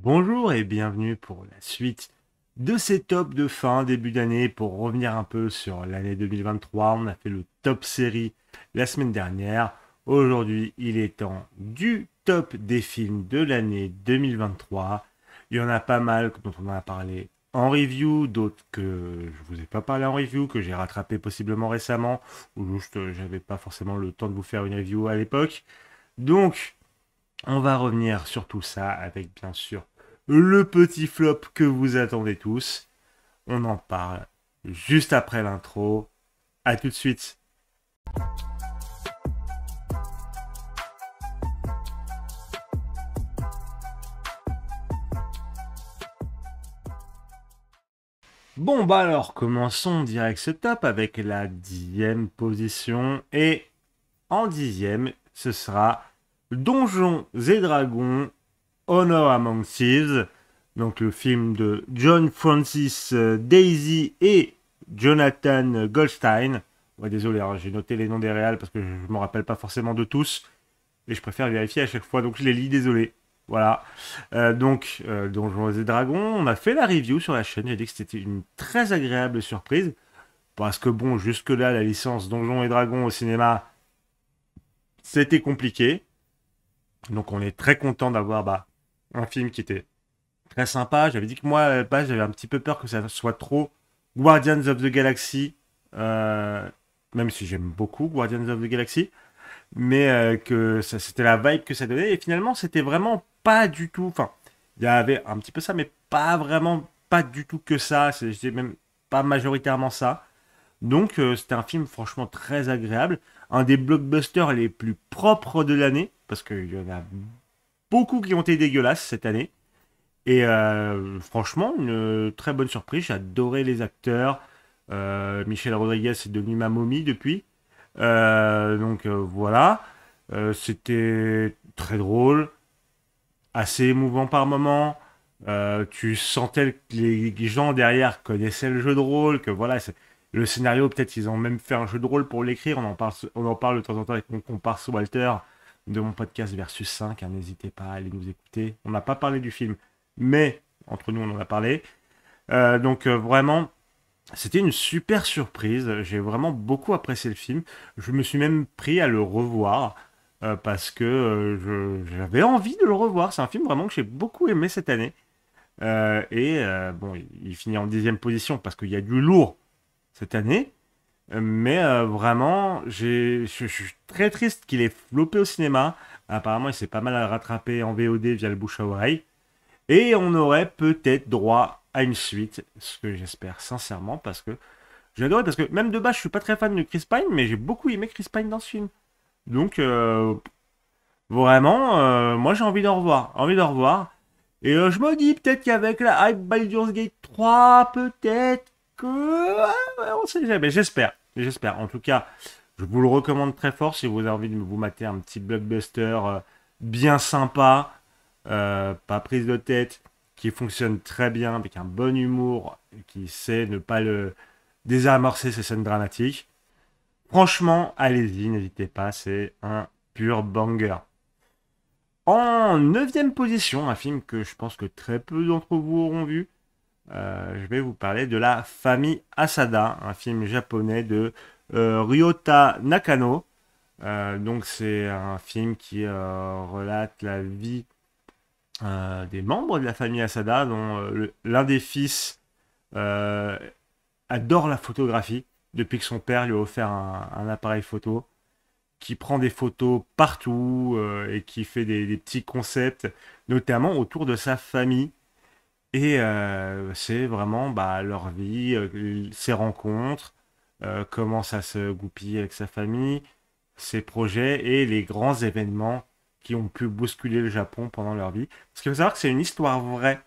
Bonjour et bienvenue pour la suite de ces tops de fin, début d'année. Pour revenir un peu sur l'année 2023, on a fait le top série la semaine dernière. Aujourd'hui, il est temps du top des films de l'année 2023. Il y en a pas mal dont on a parlé en review, d'autres que je vous ai pas parlé en review, que j'ai rattrapé possiblement récemment, ou juste j'avais pas forcément le temps de vous faire une review à l'époque. Donc, on va revenir sur tout ça avec bien sûr le petit flop que vous attendez tous. On en parle juste après l'intro. À tout de suite. Bon bah alors commençons direct ce top avec la 10e position. Et en 10e, ce sera Donjons et Dragons Honor Among Thieves. Donc le film de John Francis Daisy et Jonathan Goldstein. Ouais, désolé, hein, j'ai noté les noms des réals parce que je ne me rappelle pas forcément de tous. Et je préfère vérifier à chaque fois, donc je les lis, désolé. Voilà. Donjons et Dragons, on a fait la review sur la chaîne. J'ai dit que c'était une très agréable surprise. Parce que bon, jusque-là, la licence Donjons et Dragons au cinéma, c'était compliqué. Donc on est très content d'avoir un film qui était très sympa. J'avais dit que moi, à la base, j'avais un petit peu peur que ça soit trop Guardians of the Galaxy, euh, même si j'aime beaucoup Guardians of the Galaxy, mais que ça, c'était la vibe que ça donnait. Et finalement, c'était vraiment pas du tout. Enfin, il y avait un petit peu ça, mais pas vraiment, pas du tout que ça. C'était même pas majoritairement ça. Donc, c'était un film franchement très agréable. Un des blockbusters les plus propres de l'année, parce qu'il y en a beaucoup qui ont été dégueulasses cette année. Et franchement, une très bonne surprise. J'ai adoré les acteurs. Michel Rodriguez est devenu ma momie depuis. Voilà. C'était très drôle, assez émouvant par moments. Tu sentais que les gens derrière connaissaient le jeu de rôle, que voilà, le scénario, peut-être ils ont même fait un jeu de rôle pour l'écrire. On en parle de temps en temps avec mon comparse Walter de mon podcast Versus 5. Hein, n'hésitez pas à aller nous écouter. On n'a pas parlé du film, mais entre nous, on en a parlé. Vraiment, c'était une super surprise. J'ai vraiment beaucoup apprécié le film. Je me suis même pris à le revoir parce que j'avais envie de le revoir. C'est un film vraiment que j'ai beaucoup aimé cette année. Bon, il finit en 10e position parce qu'il y a du lourd cette année. Mais vraiment, je suis très triste qu'il ait floppé au cinéma. Apparemment, il s'est pas mal rattrapé en VOD via le bouche à oreille. Et on aurait peut-être droit à une suite, ce que j'espère sincèrement, parce que j'ai adoré, parce que même de base, je suis pas très fan de Chris Pine, mais j'ai beaucoup aimé Chris Pine dans ce film. Donc, vraiment, moi j'ai envie d'en revoir, envie d'en revoir. Et je me dis peut-être qu'avec la hype Baldur's Gate 3, peut-être que... on sait jamais, j'espère. En tout cas, je vous le recommande très fort si vous avez envie de vous mater un petit blockbuster bien sympa, pas prise de tête, qui fonctionne très bien, avec un bon humour, qui sait ne pas le désamorcer ces scènes dramatiques. Franchement, allez-y, n'hésitez pas, c'est un pur banger. En 9e position, un film que je pense que très peu d'entre vous auront vu, je vais vous parler de La Famille Asada, un film japonais de Ryota Nakano. Donc c'est un film qui relate la vie des membres de la famille Asada, dont l'un des fils euh, adore la photographie depuis que son père lui a offert un appareil photo, qui prend des photos partout et qui fait des petits concepts, notamment autour de sa famille. Et c'est vraiment leur vie, ses rencontres, comment ça se goupille avec sa famille, ses projets et les grands événements qui ont pu bousculer le Japon pendant leur vie. Parce qu'il faut savoir que c'est une histoire vraie.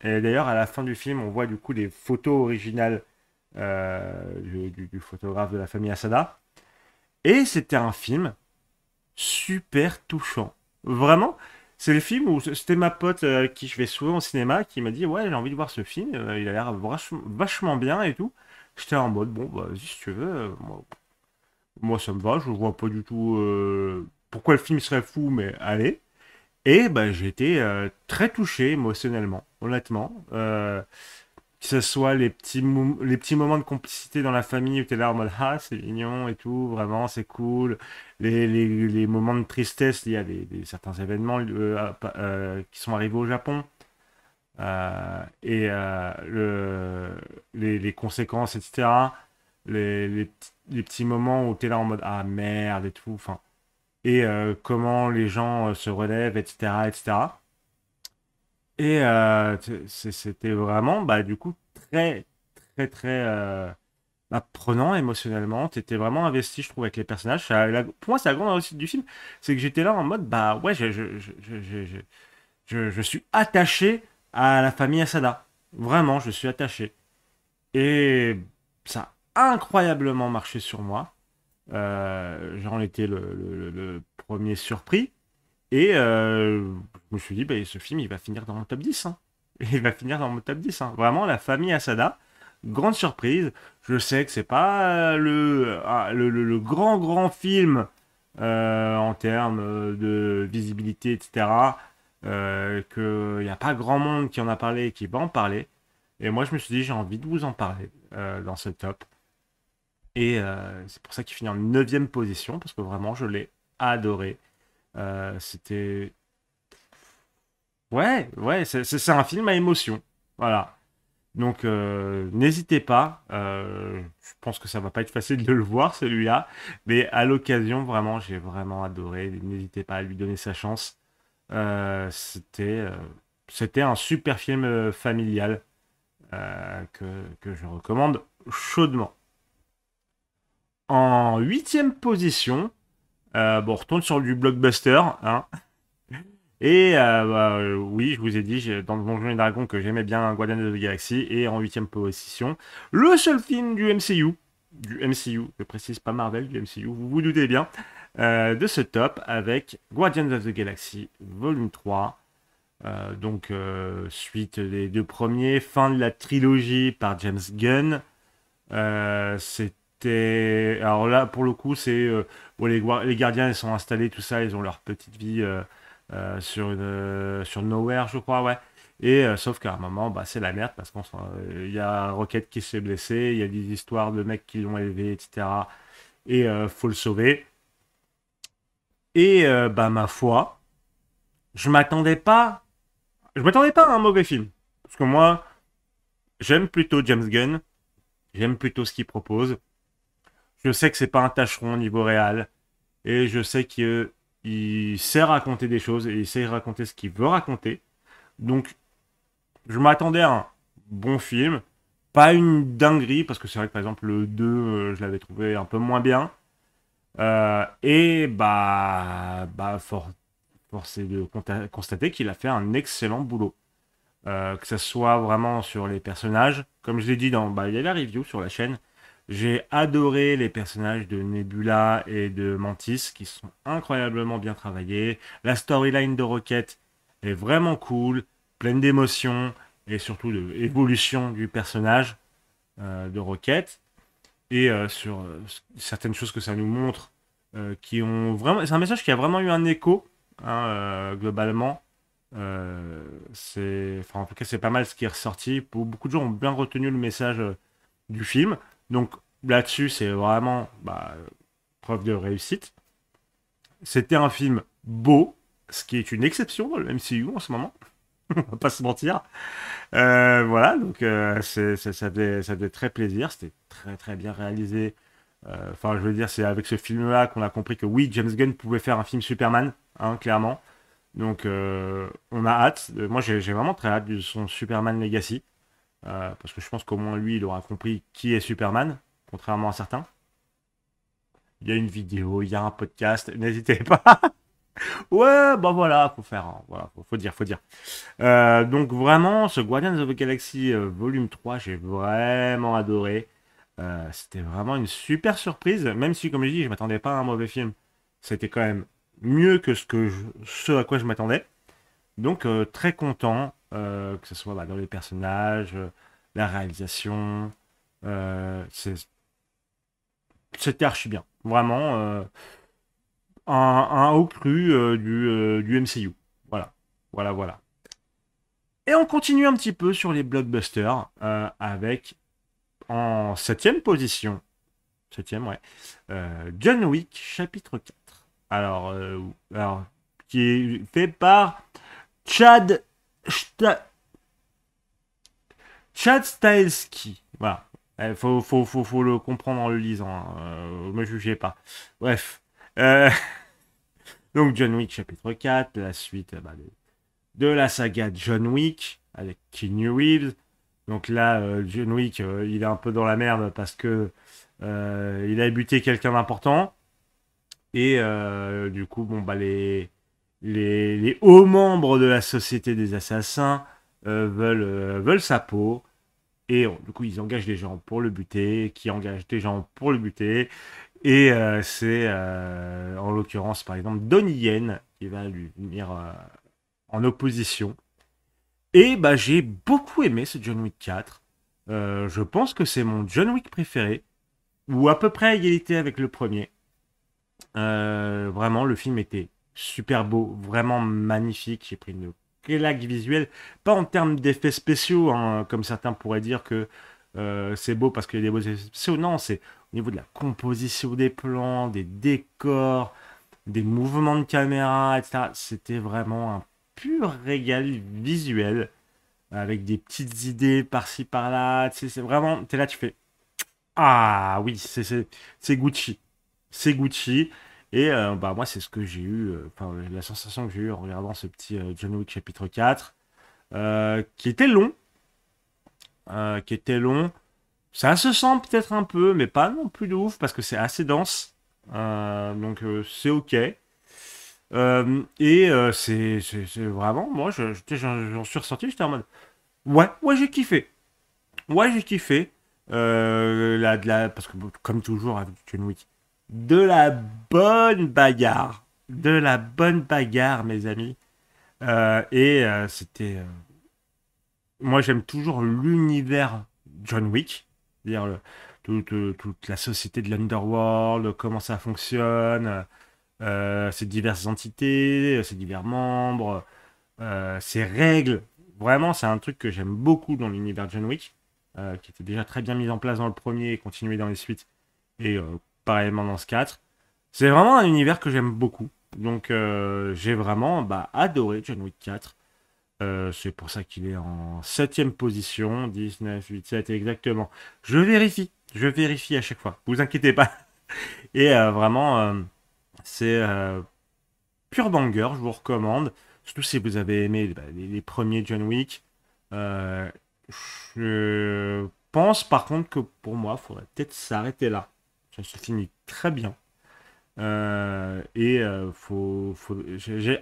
Et d'ailleurs, à la fin du film, on voit du coup des photos originales du photographe de la famille Asada. Et c'était un film super touchant. Vraiment, c'est le film où c'était ma pote avec qui je vais souvent au cinéma qui m'a dit ouais j'ai envie de voir ce film, il a l'air vachement bien et tout. J'étais en mode bon bah vas-y si tu veux, moi ça me va, je vois pas du tout pourquoi le film serait fou mais allez. Et bah, j'ai été très touché émotionnellement, honnêtement. Que ce soit les petits moments de complicité dans la famille où tu es là en mode ah, c'est mignon et tout, vraiment, c'est cool. Les moments de tristesse liés à certains événements qui sont arrivés au Japon. Et les conséquences, etc. Les petits moments où tu es là en mode ah merde et tout. Enfin, et comment les gens se relèvent, etc., etc. Et c'était vraiment, bah, du coup, très, très, très prenant émotionnellement. T'étais vraiment investi, je trouve, avec les personnages. Pour moi, c'est la grande réussite du film. C'est que j'étais là en mode, bah ouais, je suis attaché à la famille Asada. Vraiment, je suis attaché. Et ça a incroyablement marché sur moi. J'en étais le premier surpris. Et je me suis dit, bah, ce film, il va finir dans mon top 10, hein. Il va finir dans mon top 10, hein. Vraiment, la famille Asada, grande surprise. Je sais que c'est pas le grand, grand film en termes de visibilité, etc. Qu'il n'y a pas grand monde qui en a parlé et qui va en parler. Et moi, je me suis dit, j'ai envie de vous en parler dans ce top. Et c'est pour ça qu'il finit en neuvième position, parce que vraiment, je l'ai adoré. C'était Ouais, ouais, c'est un film à émotion. Voilà. Donc, n'hésitez pas. Je pense que ça va pas être facile de le voir, celui-là. Mais à l'occasion, vraiment, j'ai vraiment adoré. N'hésitez pas à lui donner sa chance. Euh, c'était, euh, c'était un super film familial que je recommande chaudement. En huitième position, bon, on retourne sur du blockbuster, hein. Et oui, je vous ai dit dans Donjons et Dragons que j'aimais bien Guardians of the Galaxy. Et en huitième position, le seul film du MCU, je précise pas Marvel, du MCU, vous vous doutez bien, de ce top avec Guardians of the Galaxy Volume 3. Suite des deux premiers, fin de la trilogie par James Gunn. C'était. Alors là, pour le coup, c'est. Bon, les gardiens, ils sont installés, tout ça, ils ont leur petite vie sur Nowhere, je crois, ouais. Et sauf qu'à un moment, bah, c'est la merde parce il y a Rocket qui s'est blessé, il y a des histoires de mecs qui l'ont élevé, etc. Et faut le sauver. Et bah, ma foi, je m'attendais pas. Je m'attendais pas à un mauvais film. Parce que moi, j'aime plutôt James Gunn, j'aime plutôt ce qu'il propose. Je sais que c'est pas un tâcheron au niveau réel. Et je sais qu'il sait raconter des choses et il sait raconter ce qu'il veut raconter. Donc, je m'attendais à un bon film. Pas une dinguerie, parce que c'est vrai que par exemple le 2, je l'avais trouvé un peu moins bien. Et force est de constater qu'il a fait un excellent boulot. Que ce soit vraiment sur les personnages, comme je l'ai dit il y a la review sur la chaîne. J'ai adoré les personnages de Nebula et de Mantis qui sont incroyablement bien travaillés. La storyline de Rocket est vraiment cool, pleine d'émotions et surtout d'évolution du personnage de Rocket. Et sur certaines choses que ça nous montre qui ont vraiment. C'est un message qui a vraiment eu un écho, hein, globalement. En tout cas, c'est pas mal ce qui est ressorti. Beaucoup de gens ont bien retenu le message du film. Donc là-dessus, c'est vraiment preuve de réussite. C'était un film beau, ce qui est une exception dans le MCU en ce moment. On va pas se mentir. Voilà, donc ça faisait très plaisir. C'était très très bien réalisé. Enfin, je veux dire, c'est avec ce film-là qu'on a compris que oui, James Gunn pouvait faire un film Superman, hein, clairement. Donc, on a hâte. Moi, j'ai vraiment très hâte de son Superman Legacy. Parce que je pense qu'au moins lui, il aura compris qui est Superman, contrairement à certains. Il y a une vidéo, il y a un podcast, n'hésitez pas. Ouais, bah voilà, faut faire, hein, voilà, faut dire, faut dire. Donc vraiment, ce Guardians of the Galaxy Volume 3, j'ai vraiment adoré. C'était vraiment une super surprise, même si, comme je dis, je m'attendais pas à un mauvais film. C'était quand même mieux que ce à quoi je m'attendais. Donc très content, que ce soit dans les personnages, la réalisation. C'était archi bien. Vraiment, un haut cru du MCU. Voilà. Voilà, voilà. Et on continue un petit peu sur les blockbusters avec en septième position, septième, ouais, John Wick chapitre 4. Alors, qui est fait par Chad, Sta- Chad Stahelski. Voilà. Faut le comprendre en le lisant. Hein. Me jugez pas. Bref. Euh, donc John Wick chapitre 4, la suite de la saga John Wick avec Keanu Reeves. Donc là, John Wick, il est un peu dans la merde parce que il a buté quelqu'un d'important. Et du coup, bon, bah, les hauts membres de la société des assassins veulent sa peau. Et du coup, ils engagent des gens pour le buter, qui engagent des gens pour le buter. Et c'est en l'occurrence, par exemple, Donnie Yen qui va lui venir en opposition. Et bah, j'ai beaucoup aimé ce John Wick 4. Je pense que c'est mon John Wick préféré, ou à peu près à égalité avec le premier. Vraiment, le film était super beau, vraiment magnifique. J'ai pris une claque visuelle, pas en termes d'effets spéciaux, hein, comme certains pourraient dire que c'est beau parce qu'il y a des beaux effets spéciaux. Non, c'est au niveau de la composition des plans, des décors, des mouvements de caméra, etc. C'était vraiment un pur régal visuel avec des petites idées par-ci par-là. Tu sais, c'est vraiment, t'es là, tu fais ah oui, c'est Gucci. C'est Gucci. Et bah, moi, c'est ce que j'ai eu, enfin, la sensation que j'ai eue en regardant ce petit John Wick chapitre 4, qui était long. Qui était long. Ça se sent peut-être un peu, mais pas non plus de ouf, parce que c'est assez dense. Donc, c'est ok. Et c'est vraiment, moi, j'en suis ressorti, j'étais en mode, ouais, ouais, j'ai kiffé. Ouais, j'ai kiffé. Parce que comme toujours avec John Wick, de la bonne bagarre. De la bonne bagarre, mes amis. C'était. Moi, j'aime toujours l'univers John Wick. C'est-à-dire toute la société de l'Underworld, comment ça fonctionne, ses diverses entités, ses divers membres, ses règles. Vraiment, c'est un truc que j'aime beaucoup dans l'univers John Wick, qui était déjà très bien mis en place dans le premier et continué dans les suites, et pareillement dans ce 4. C'est vraiment un univers que j'aime beaucoup. Donc j'ai vraiment adoré John Wick 4. C'est pour ça qu'il est en septième position, 19, 8, 7 exactement. Je vérifie à chaque fois, vous inquiétez pas. Et vraiment, c'est pur banger, je vous recommande. Surtout si vous avez aimé les premiers John Wick. Euh, je pense par contre que pour moi, il faudrait peut-être s'arrêter là. Ça se finit très bien. J'ai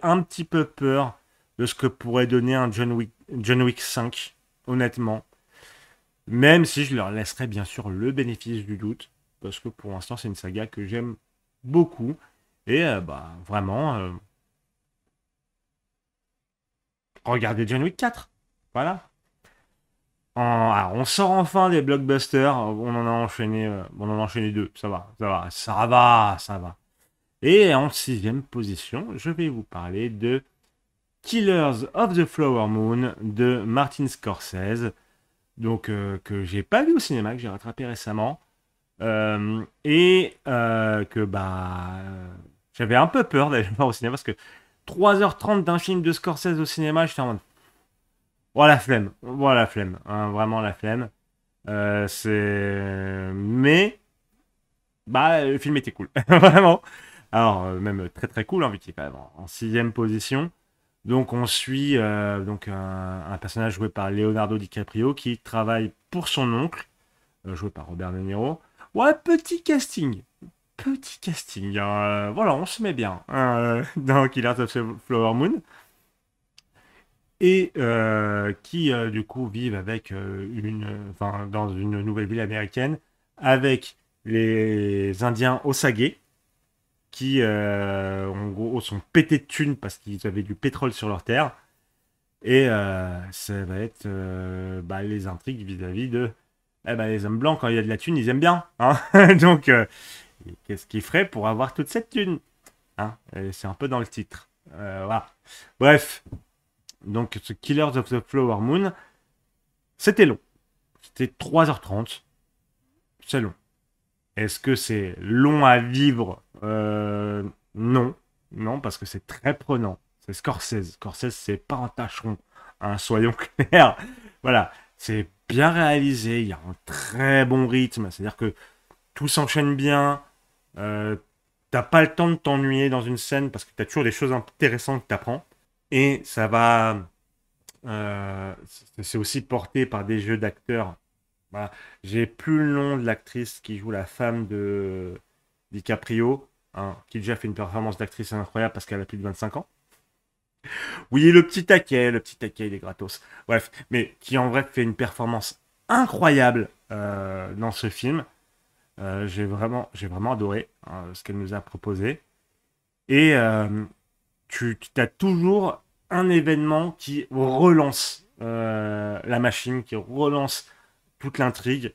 un petit peu peur de ce que pourrait donner un John Wick 5, honnêtement. Même si je leur laisserai bien sûr le bénéfice du doute. Parce que pour l'instant, c'est une saga que j'aime beaucoup. Et vraiment, regardez John Wick 4. Voilà. Alors, on sort enfin des blockbusters. On en a enchaîné deux. Ça va. Et en sixième position, je vais vous parler de Killers of the Flower Moon de Martin Scorsese. Donc, que j'ai pas vu au cinéma, que j'ai rattrapé récemment. J'avais un peu peur d'aller le voir au cinéma parce que 3h30 d'un film de Scorsese au cinéma, j'étais en mode. Voilà la flemme, hein, vraiment la flemme. Mais, le film était cool, vraiment. Alors, même très très cool, hein, vu qu'il est quand même en sixième position. Donc, on suit un personnage joué par Leonardo DiCaprio qui travaille pour son oncle, joué par Robert De Niro. Ouais, petit casting. Petit casting. Hein, voilà, on se met bien dans Killers of the Flower Moon. Et qui du coup vivent avec dans une nouvelle ville américaine avec les Indiens Osage qui en gros sont pétés de thunes parce qu'ils avaient du pétrole sur leur terre et ça va être les intrigues vis-à-vis de les hommes blancs quand il y a de la thune ils aiment bien hein. Donc qu'est-ce qu'ils feraient pour avoir toute cette thune hein. Et c'est un peu dans le titre. Voilà, bref. Donc, ce Killers of the Flower Moon, c'était long. C'était 3h30. C'est long. Est-ce que c'est long à vivre? Non. Non, parce que c'est très prenant. C'est Scorsese. Scorsese, c'est pas un tâcheron. Hein, soyons clairs. Voilà. C'est bien réalisé. Il y a un très bon rythme. C'est-à-dire que tout s'enchaîne bien. Euh, T'as pas le temps de t'ennuyer dans une scène parce que t'as toujours des choses intéressantes que t'apprends. Et ça va. C'est aussi porté par des jeux d'acteurs. Voilà. J'ai plus le nom de l'actrice qui joue la femme de DiCaprio, hein, qui déjà fait une performance d'actrice incroyable parce qu'elle a plus de 25 ans. Oui, le petit taquet, il est gratos. Bref, mais qui en vrai fait une performance incroyable dans ce film. J'ai vraiment adoré hein, ce qu'elle nous a proposé. Et tu as toujours un événement qui relance la machine, qui relance toute l'intrigue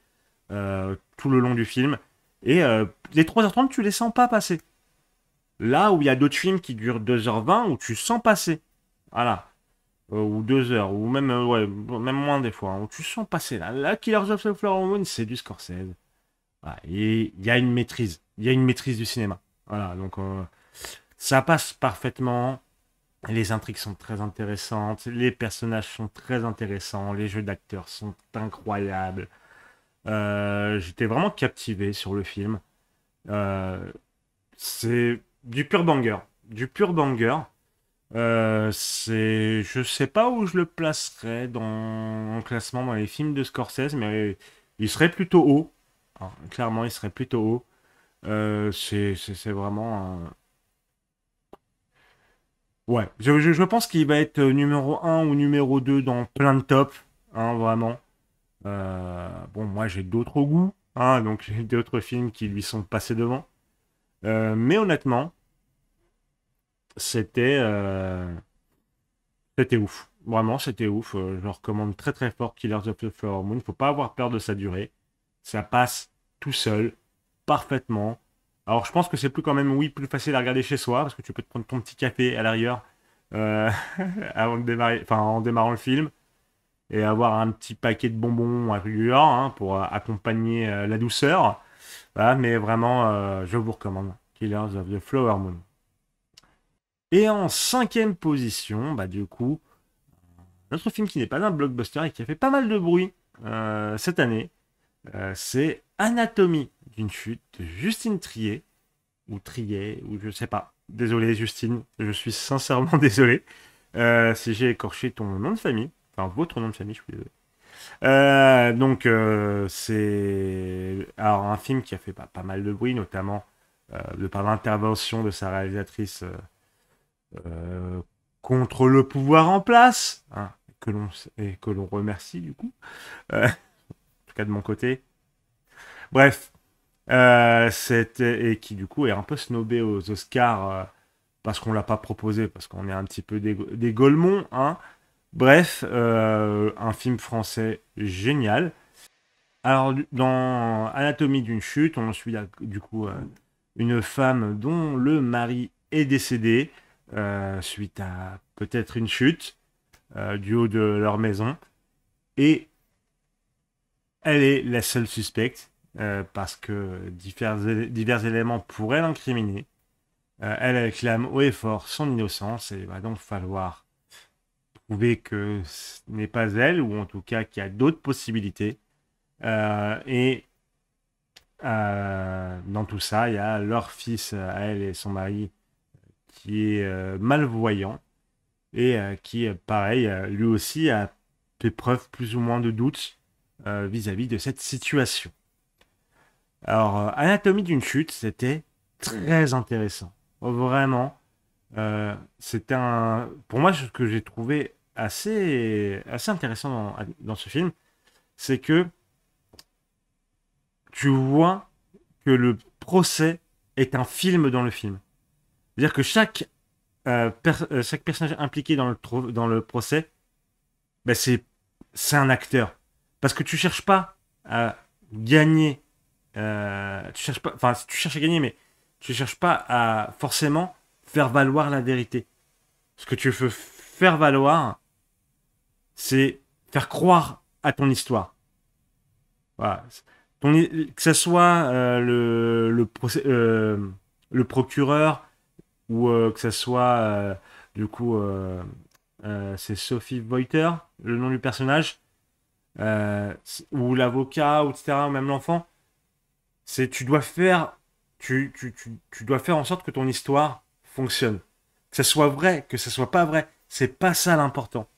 tout le long du film. Et les 3h30, tu les sens pas passer. Là où il y a d'autres films qui durent 2h20 où tu sens passer. Voilà. Ou 2 heures, ou même, ouais, même moins des fois, hein, où tu sens passer. Là, Killers of the Flower Moon, c'est du Scorsese. Voilà. Et il y a une maîtrise. Il y a une maîtrise du cinéma. Voilà, donc ça passe parfaitement. Les intrigues sont très intéressantes, les personnages sont très intéressants, les jeux d'acteurs sont incroyables. J'étais vraiment captivé sur le film. Euh, c'est du pur banger. Du pur banger. Je sais pas où je le placerais dans un classement dans les films de Scorsese, mais il serait plutôt haut. Hein, clairement, il serait plutôt haut. C'est vraiment. Ouais, je pense qu'il va être numéro un ou numéro 2 dans plein de tops. Hein, vraiment. Bon, moi j'ai d'autres goûts. Hein, donc j'ai d'autres films qui lui sont passés devant. Mais honnêtement, c'était. C'était ouf. Vraiment, c'était ouf. Je le recommande très très fort Killers of the Flower Moon. Faut pas avoir peur de sa durée. Ça passe tout seul, parfaitement. Alors je pense que c'est plus quand même, oui, plus facile à regarder chez soi, parce que tu peux te prendre ton petit café à l'arrière euh, avant de démarrer, enfin, en démarrant le film, et avoir un petit paquet de bonbons à rigueur hein, pour accompagner la douceur. Voilà, mais vraiment, je vous recommande Killers of the Flower Moon. Et en cinquième position, bah du coup, notre film qui n'est pas un blockbuster et qui a fait pas mal de bruit cette année, c'est Anatomie d'une chute de Justine Triet, ou Triet, ou je sais pas. Désolé Justine, je suis sincèrement désolé si j'ai écorché ton nom de famille, enfin votre nom de famille, je suis désolé. Donc c'est alors un film qui a fait pas mal de bruit, notamment de par l'intervention de sa réalisatrice euh, contre le pouvoir en place, hein, que l'on remercie du coup, en tout cas de mon côté. Bref, et qui du coup est un peu snobé aux Oscars parce qu'on l'a pas proposé, parce qu'on est un petit peu des Golemons, hein. Bref, un film français génial. Alors, dans Anatomie d'une chute, on suit du coup une femme dont le mari est décédé suite à peut-être une chute du haut de leur maison. Et elle est la seule suspecte parce que divers éléments pourraient l'incriminer. Elle clame haut et fort son innocence et il va donc falloir prouver que ce n'est pas elle ou en tout cas qu'il y a d'autres possibilités. Et dans tout ça, il y a leur fils à elle et son mari qui est malvoyant et qui, pareil, lui aussi a fait preuve plus ou moins de doute vis-à-vis de cette situation. Alors, Anatomie d'une chute, c'était très intéressant. Vraiment, c'était pour moi, ce que j'ai trouvé assez intéressant dans ce film, c'est que tu vois que le procès est un film dans le film. C'est-à-dire que chaque personnage impliqué dans le procès, ben c'est un acteur. Parce que tu cherches pas à gagner. Tu cherches pas, enfin, tu cherches à gagner, mais tu cherches pas à forcément faire valoir la vérité. Ce que tu veux faire valoir, c'est faire croire à ton histoire. Voilà. Que ce soit le procureur ou que ce soit du coup c'est Sophie Voiter, le nom du personnage, ou l'avocat, ou etc., ou même l'enfant, c'est tu dois faire en sorte que ton histoire fonctionne. Que ce soit vrai, que ce soit pas vrai, c'est pas ça l'important.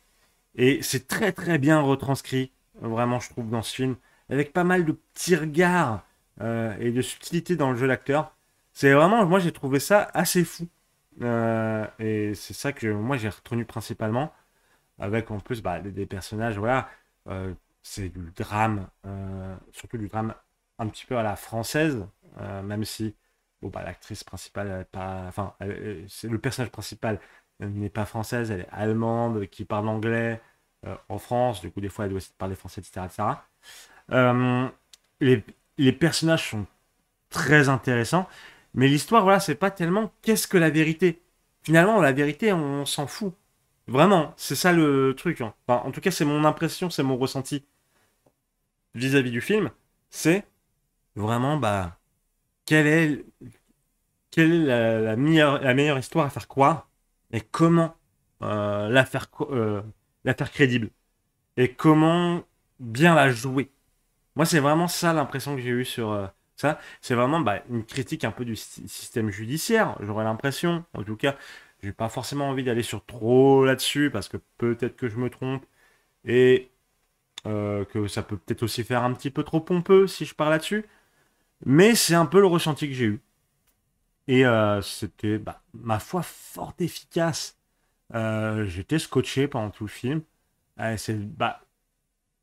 Et c'est très très bien retranscrit, vraiment, je trouve, dans ce film, avec pas mal de petits regards et de subtilité dans le jeu d'acteur. C'est vraiment, moi j'ai trouvé ça assez fou. Et c'est ça que moi j'ai retenu principalement, avec en plus bah, des personnages, voilà, euh, c'est du drame, surtout du drame un petit peu à la française, même si bon, bah, l'actrice principale, elle est pas, enfin, c'est le personnage principal n'est pas française, elle est allemande, qui parle anglais en France, du coup des fois elle doit aussi parler français, etc. etc. Euh, les, les personnages sont très intéressants, mais l'histoire, voilà, c'est pas tellement qu'est-ce que la vérité. Finalement, la vérité, on s'en fout. Vraiment, c'est ça le truc, hein. Enfin, en tout cas, c'est mon impression, c'est mon ressenti vis-à-vis du film. C'est vraiment, bah, quelle est, quelle est la meilleure histoire à faire croire et comment la faire crédible et comment bien la jouer. Moi, c'est vraiment ça l'impression que j'ai eue sur ça. C'est vraiment bah, une critique un peu du système judiciaire, j'aurais l'impression. En tout cas, j'ai pas forcément envie d'aller sur trop là-dessus parce que peut-être que je me trompe et que ça peut peut-être aussi faire un petit peu trop pompeux si je pars là-dessus. Mais c'est un peu le ressenti que j'ai eu. Et c'était, bah, ma foi, fort efficace. J'étais scotché pendant tout le film. Bah,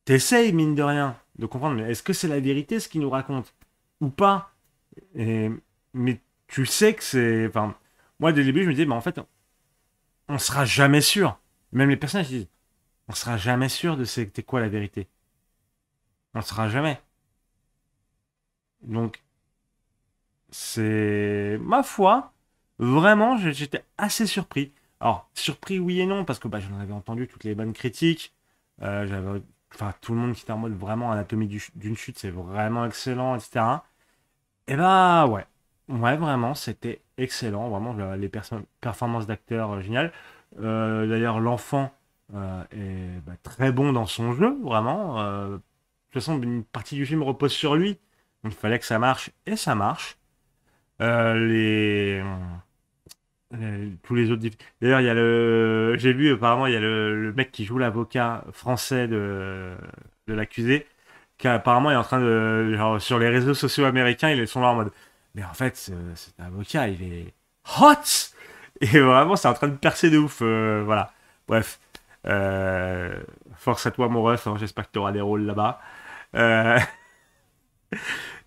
t'essayes, mine de rien, de comprendre, mais est-ce que c'est la vérité ce qu'il nous raconte ou pas? Et- mais tu sais que c'est. Enfin, moi, dès le début, je me disais, mais en fait, on sera jamais sûr. Même les personnages disent, on sera jamais sûr de c'était quoi la vérité. On sera jamais. Donc, c'est. Ma foi, vraiment, j'étais assez surpris. Alors, surpris, oui et non, parce que bah, j'en avais entendu toutes les bonnes critiques. J'avais. Enfin, tout le monde qui était en mode vraiment Anatomie d'une chute, c'est vraiment excellent, etc. Et bah ouais, ouais vraiment, c'était excellent, vraiment les performances d'acteurs géniales. D'ailleurs, l'enfant est bah, très bon dans son jeu, vraiment. De toute façon, une partie du film repose sur lui, donc il fallait que ça marche et ça marche. Euh, les, tous les autres. D'ailleurs, il y a j'ai vu apparemment il y a le mec qui joue l'avocat français de l'accusé qui apparemment est en train de, genre, sur les réseaux sociaux américains, ils sont là en mode, mais en fait, cet avocat, il est hot! Et vraiment, c'est en train de percer de ouf, voilà. Bref. Euh, Force à toi, mon ref, hein, j'espère que tu auras des rôles là-bas. Euh,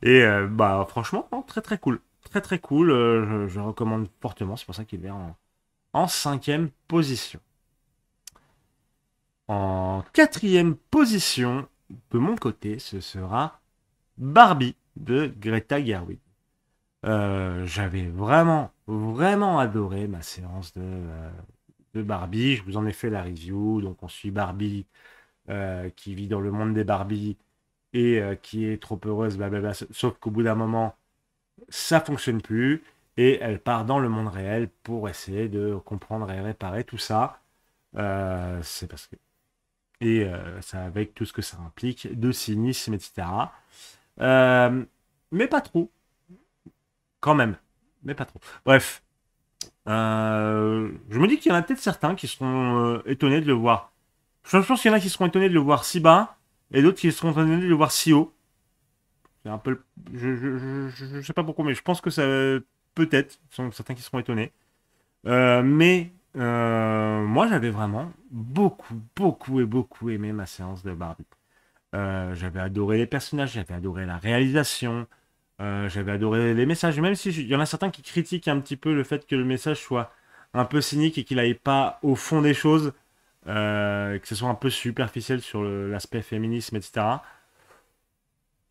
et bah, franchement, non, très très cool. Très très cool, je recommande fortement, c'est pour ça qu'il est en cinquième position. En quatrième position, de mon côté, ce sera Barbie de Greta Gerwig. J'avais vraiment, vraiment adoré ma séance de Barbie. Je vous en ai fait la review. Donc, on suit Barbie qui vit dans le monde des Barbie et qui est trop heureuse, blablabla. Sauf qu'au bout d'un moment, ça fonctionne plus et elle part dans le monde réel pour essayer de comprendre et réparer tout ça. C'est parce que. Et ça avec tout ce que ça implique de cynisme, etc. Euh, mais pas trop. Quand même, mais pas trop. Bref, je me dis qu'il y en a peut-être certains qui seront étonnés de le voir. Je pense qu'il y en a qui seront étonnés de le voir si bas, et d'autres qui seront étonnés de le voir si haut. C'est un peu, je sais pas pourquoi, mais je pense que ça peut-être, il y en a certains qui seront étonnés. Mais moi, j'avais vraiment beaucoup, beaucoup et beaucoup aimé ma séance de Barbie. J'avais adoré les personnages, j'avais adoré la réalisation. J'avais adoré les messages, même si il y en a certains qui critiquent un petit peu le fait que le message soit un peu cynique et qu'il n'aille pas au fond des choses, que ce soit un peu superficiel sur l'aspect féminisme, etc.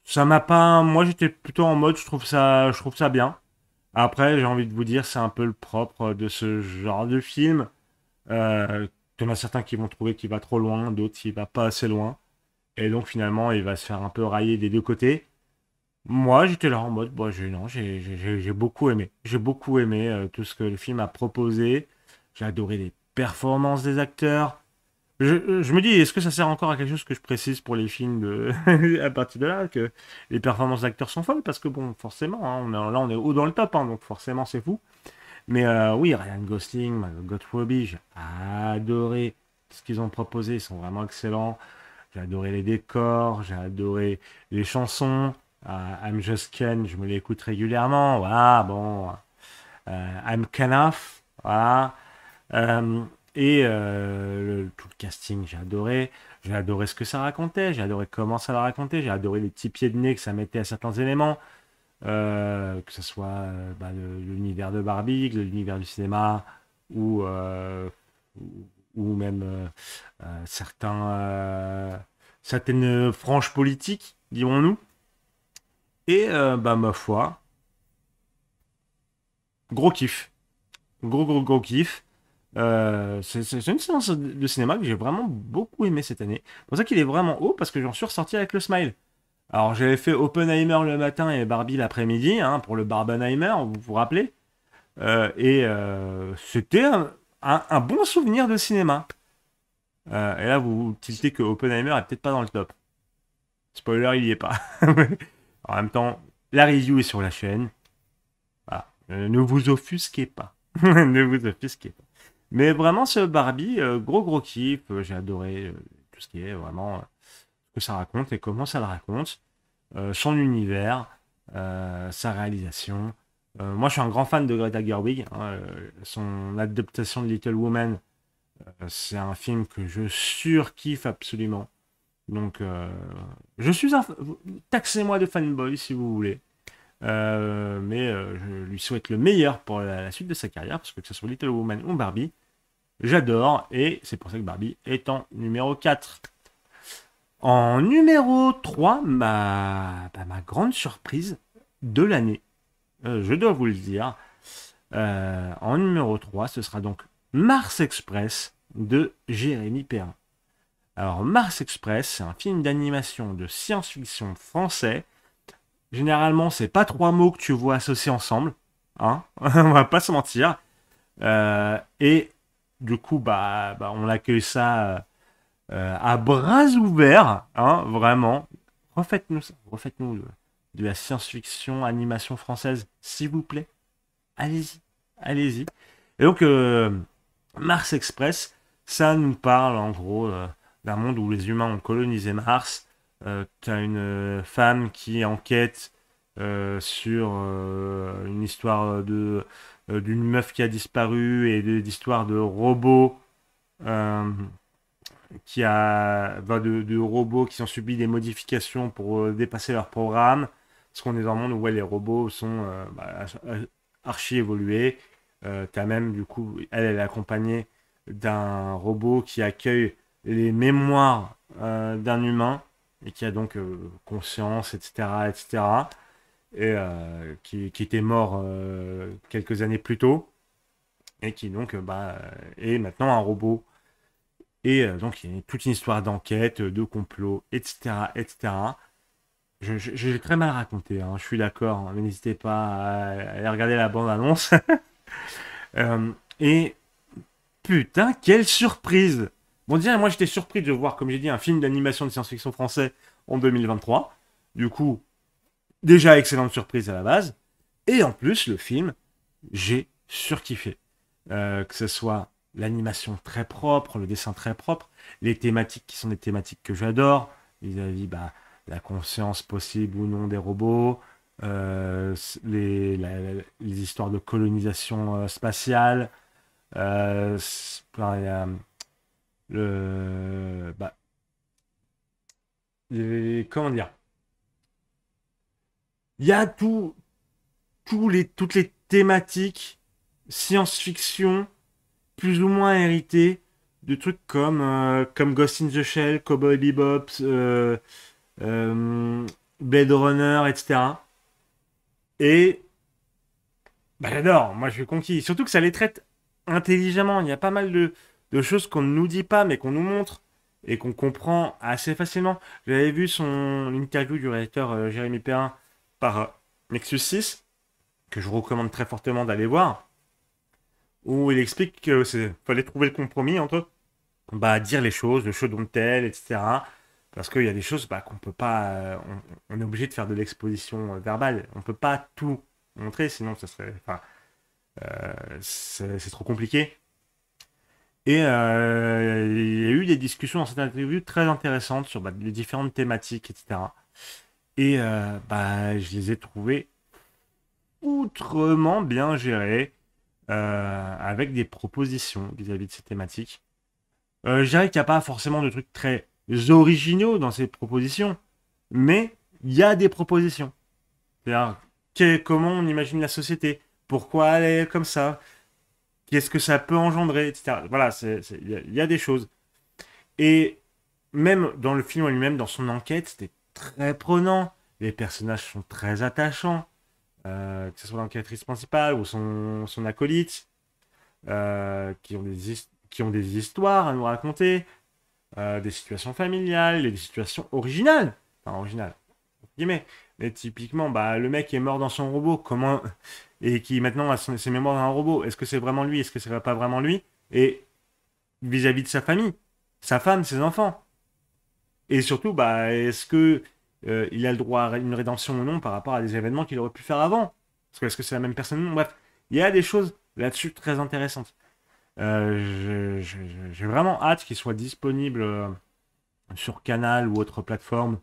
Ça m'a pas. Moi, j'étais plutôt en mode, je trouve ça bien. Après, j'ai envie de vous dire, c'est un peu le propre de ce genre de film. Il y en a certains qui vont trouver qu'il va trop loin, d'autres qu'il va pas assez loin. Et donc finalement, il va se faire un peu railler des deux côtés. Moi, j'étais là en mode, bon, non, j'ai beaucoup aimé. J'ai beaucoup aimé tout ce que le film a proposé. J'ai adoré les performances des acteurs. Je me dis, est-ce que ça sert encore à quelque chose que je précise pour les films à partir de là, que les performances d'acteurs sont folles? Parce que bon, forcément, hein, là on est haut dans le top, hein, donc forcément c'est fou. Mais oui, Ryan Gosling, Margot Robbie, j'ai adoré ce qu'ils ont proposé, ils sont vraiment excellents. J'ai adoré les décors, j'ai adoré les chansons. I'm Just Ken, je me l'écoute régulièrement. Voilà, bon. I'm Ken Off, voilà. Euh, tout le casting, j'ai adoré. J'ai adoré ce que ça racontait, j'ai adoré comment ça le racontait, j'ai adoré les petits pieds de nez que ça mettait à certains éléments. Que ce soit l'univers de Barbie, l'univers du cinéma, ou, euh, ou même certaines franges politiques, dirons-nous. Et ma foi, gros kiff. Gros kiff. C'est une séance de cinéma que j'ai vraiment beaucoup aimé cette année. C'est pour ça qu'il est vraiment haut, parce que j'en suis ressorti avec le smile. Alors j'avais fait Oppenheimer le matin et Barbie l'après-midi, hein, pour le Barbenheimer, vous vous rappelez? C'était un bon souvenir de cinéma. Et là, vous vous tiltez que Oppenheimer est peut-être pas dans le top. Spoiler, il y est pas. En même temps, la review est sur la chaîne. Voilà. Ne vous offusquez pas. Ne vous offusquez pas. Mais vraiment, ce Barbie, gros kiff. J'ai adoré tout ce qui est vraiment ce que ça raconte et comment ça le raconte. Son univers, sa réalisation. Moi, je suis un grand fan de Greta Gerwig, hein, son adaptation de Little Woman, c'est un film que je surkiffe absolument. Donc, je suis un... Taxez-moi de fanboy si vous voulez. Mais je lui souhaite le meilleur pour la suite de sa carrière, parce que ce soit Little Woman ou Barbie, j'adore, et c'est pour ça que Barbie est en numéro 4. En numéro 3, ma grande surprise de l'année, je dois vous le dire. En numéro 3, ce sera donc Mars Express de Jérémy Perrin. Alors, Mars Express, c'est un film d'animation de science-fiction français. Généralement, c'est pas trois mots que tu vois associés ensemble, hein. On va pas se mentir. Et du coup, on accueille ça à bras ouverts, hein, vraiment. Refaites-nous ça, refaites-nous de la science-fiction, animation française, s'il vous plaît. Allez-y, allez-y. Et donc, Mars Express, ça nous parle en gros d'un monde où les humains ont colonisé Mars. Tu as une femme qui enquête sur une histoire d'une meuf qui a disparu et d'histoire de robots de robots qui ont subi des modifications pour dépasser leur programme. Parce qu'on est dans un monde où ouais, les robots sont archi évolués. T'as même, du coup, elle est accompagnée d'un robot qui accueille les mémoires d'un humain et qui a donc conscience, etc., etc., qui était mort quelques années plus tôt et qui donc est maintenant un robot. Et donc il y a toute une histoire d'enquête, de complot, etc., etc. J'ai très mal raconté, hein, je suis d'accord, hein, mais n'hésitez pas à aller regarder la bande-annonce. Et putain, quelle surprise! Bon, déjà, moi j'étais surpris de voir, comme j'ai dit, un film d'animation de science-fiction français en 2023. Du coup, déjà excellente surprise à la base. Et en plus, le film, j'ai surkiffé. Que ce soit l'animation très propre, le dessin très propre, les thématiques qui sont des thématiques que j'adore, vis-à-vis la conscience possible ou non des robots, les histoires de colonisation spatiale, euh, le, bah, comment dire, il y a toutes les thématiques science-fiction plus ou moins héritées de trucs comme Ghost in the Shell, Cowboy Bebop, euh, Blade Runner, etc. Et j'adore, moi je suis conquis. Surtout que ça les traite intelligemment. Il y a pas mal de choses qu'on ne nous dit pas, mais qu'on nous montre et qu'on comprend assez facilement. J'avais vu son interview du réalisateur Jérémy Perrin par Nexus 6, que je vous recommande très fortement d'aller voir, où il explique que fallait trouver le compromis entre dire les choses, le show don't tell, etc. Parce qu'il y a des choses qu'on peut pas. On est obligé de faire de l'exposition verbale. On peut pas tout montrer, sinon ça serait. Enfin, c'est trop compliqué. Et il y a eu des discussions dans cette interview très intéressantes sur les différentes thématiques, etc. Et je les ai trouvées outrement bien gérées, avec des propositions vis-à-vis de ces thématiques. Je dirais qu'il n'y a pas forcément de trucs très originaux dans ces propositions, mais il y a des propositions. C'est-à-dire, comment on imagine la société, pourquoi elle est comme ça, qu'est-ce que ça peut engendrer, etc. Voilà, il y a des choses. Et même dans le film en lui-même, dans son enquête, c'était très prenant. Les personnages sont très attachants, que ce soit l'enquêtrice principale ou son acolyte, qui ont des histoires à nous raconter, des situations familiales, et des situations originales. Enfin, originales, entre guillemets. Mais typiquement, le mec est mort dans son robot, comment... et qui maintenant a ses mémoires dans un robot. Est-ce que c'est vraiment lui? Est-ce que c'est pas vraiment lui? Et vis-à-vis de sa famille, sa femme, ses enfants. Et surtout, est-ce que il a le droit à une rédemption ou non par rapport à des événements qu'il aurait pu faire avant? Parce que est-ce que c'est la même personne ou non? Bref, il y a des choses là-dessus très intéressantes. J'ai vraiment hâte qu'il soit disponible sur Canal ou autre plateforme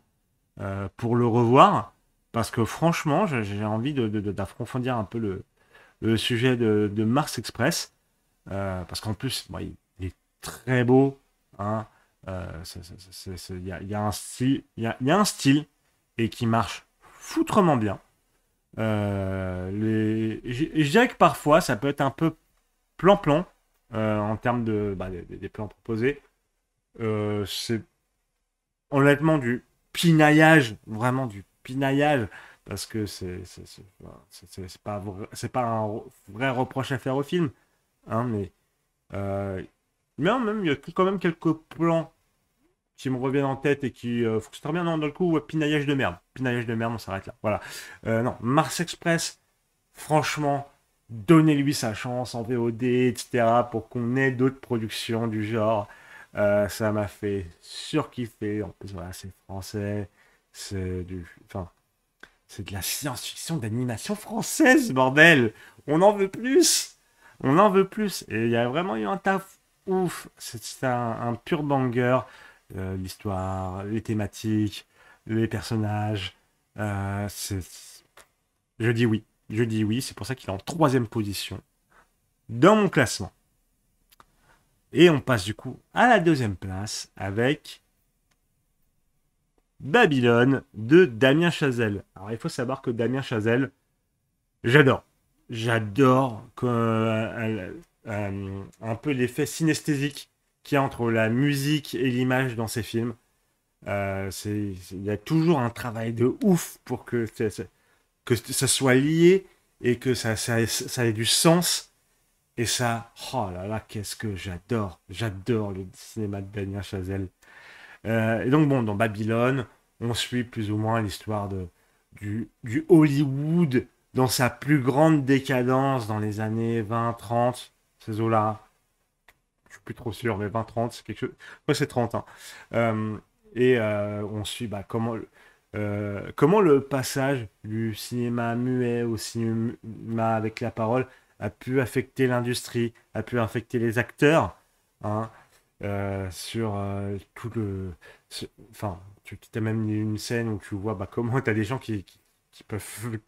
pour le revoir. Parce que franchement, j'ai envie d'approfondir un peu le sujet de Mars Express. Parce qu'en plus, il est très beau. Hein. Il y a un style, il y a un style et qui marche foutrement bien. Je dirais que parfois, ça peut être un peu plan-plan en termes des plans proposés. C'est honnêtement du pinaillage, vraiment du pinaillage, parce que c'est pas un vrai reproche à faire au film, hein, euh, mais même il y a quand même quelques plans qui me reviennent en tête et qui fonctionnent très bien. Non, dans le coup, ouais, pinaillage de merde, on s'arrête là. Voilà. Non, Mars Express, franchement, donnez-lui sa chance en VOD, etc., pour qu'on ait d'autres productions du genre. Ça m'a fait surkiffer. En plus, voilà, c'est français. Enfin, c'est de la science-fiction d'animation française, bordel. On en veut plus. On en veut plus. Et il y a vraiment eu un taf ouf. C'est un pur banger. L'histoire, les thématiques, les personnages. Euh, c'est- je dis oui. Je dis oui. C'est pour ça qu'il est en troisième position dans mon classement. Et on passe du coup à la deuxième place avec Babylone de Damien Chazelle. Alors il faut savoir que Damien Chazelle, j'adore. J'adore un peu l'effet synesthésique qu'il y a entre la musique et l'image dans ces films. Il y a toujours un travail de ouf pour que ça soit lié et que ça ait du sens. Et ça, oh là là, qu'est-ce que j'adore. J'adore le cinéma de Damien Chazelle. Et donc, bon, dans Babylone, on suit plus ou moins l'histoire du Hollywood dans sa plus grande décadence dans les années 20-30, ces eaux-là. Je suis plus trop sûr, mais 20-30, c'est quelque chose. Ouais, c'est 30, hein. Euh, on suit comment le passage du cinéma muet au cinéma avec la parole a pu affecter l'industrie, a pu affecter les acteurs, hein, sur tout le. Enfin, tu as même une scène où tu vois comment tu as des gens qui peuvent,